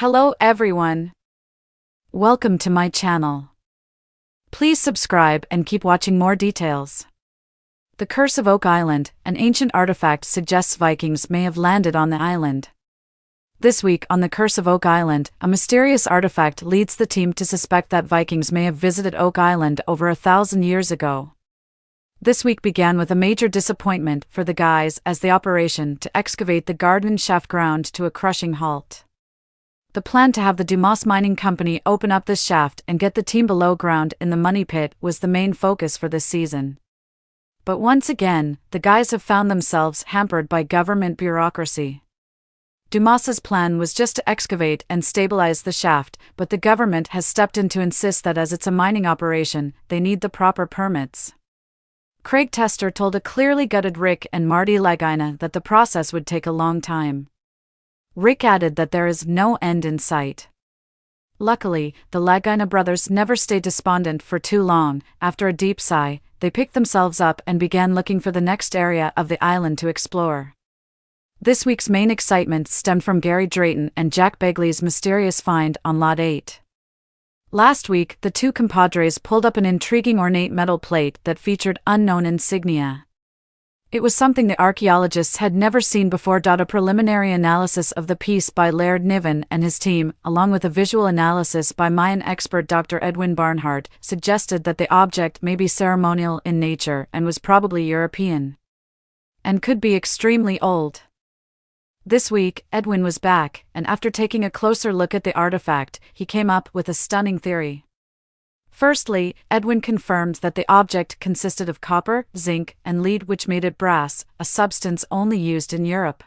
Hello everyone. Welcome to my channel. Please subscribe and keep watching more details. The Curse of Oak Island, an ancient artifact, suggests Vikings may have landed on the island. This week on The Curse of Oak Island, a mysterious artifact leads the team to suspect that Vikings may have visited Oak Island over 1,000 years ago. This week began with a major disappointment for the guys as the operation to excavate the garden shaft ground to a crushing halt. The plan to have the Dumas Mining Company open up this shaft and get the team below ground in the money pit was the main focus for this season. But once again, the guys have found themselves hampered by government bureaucracy. Dumas's plan was just to excavate and stabilize the shaft, but the government has stepped in to insist that as it's a mining operation, they need the proper permits. Craig Tester told a clearly gutted Rick and Marty Lagina that the process would take a long time. Rick added that there is no end in sight. Luckily, the Lagina brothers never stayed despondent for too long. After a deep sigh, they picked themselves up and began looking for the next area of the island to explore. This week's main excitement stemmed from Gary Drayton and Jack Begley's mysterious find on Lot 8. Last week, the two compadres pulled up an intriguing ornate metal plate that featured unknown insignia. It was something the archaeologists had never seen before. A preliminary analysis of the piece by Laird Niven and his team, along with a visual analysis by Mayan expert Dr. Edwin Barnhart, suggested that the object may be ceremonial in nature and was probably European. And could be extremely old. This week, Edwin was back, and after taking a closer look at the artifact, he came up with a stunning theory. Firstly, Edwin confirmed that the object consisted of copper, zinc, and lead, which made it brass, a substance only used in Europe.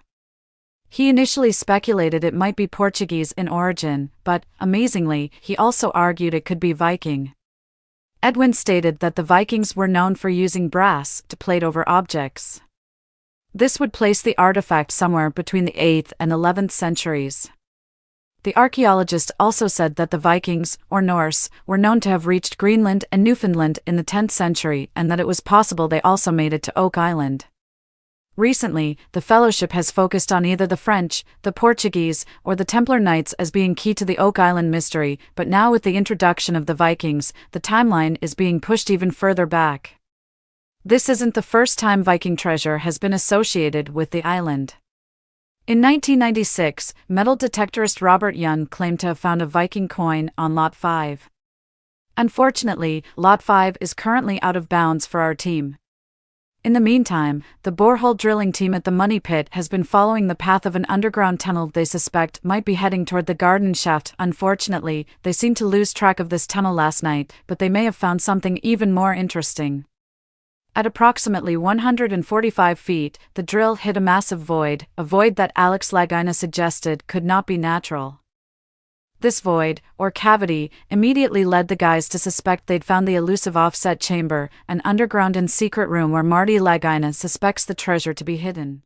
He initially speculated it might be Portuguese in origin, but, amazingly, he also argued it could be Viking. Edwin stated that the Vikings were known for using brass to plate over objects. This would place the artifact somewhere between the 8th and 11th centuries. The archaeologist also said that the Vikings, or Norse, were known to have reached Greenland and Newfoundland in the 10th century and that it was possible they also made it to Oak Island. Recently, the Fellowship has focused on either the French, the Portuguese, or the Templar Knights as being key to the Oak Island mystery, but now with the introduction of the Vikings, the timeline is being pushed even further back. This isn't the first time Viking treasure has been associated with the island. In 1996, metal detectorist Robert Young claimed to have found a Viking coin on Lot 5. Unfortunately, Lot 5 is currently out of bounds for our team. In the meantime, the borehole drilling team at the money pit has been following the path of an underground tunnel they suspect might be heading toward the garden shaft. Unfortunately, they seemed to lose track of this tunnel last night, but they may have found something even more interesting. At approximately 145 feet, the drill hit a massive void, a void that Alex Lagina suggested could not be natural. This void, or cavity, immediately led the guys to suspect they'd found the elusive offset chamber, an underground and secret room where Marty Lagina suspects the treasure to be hidden.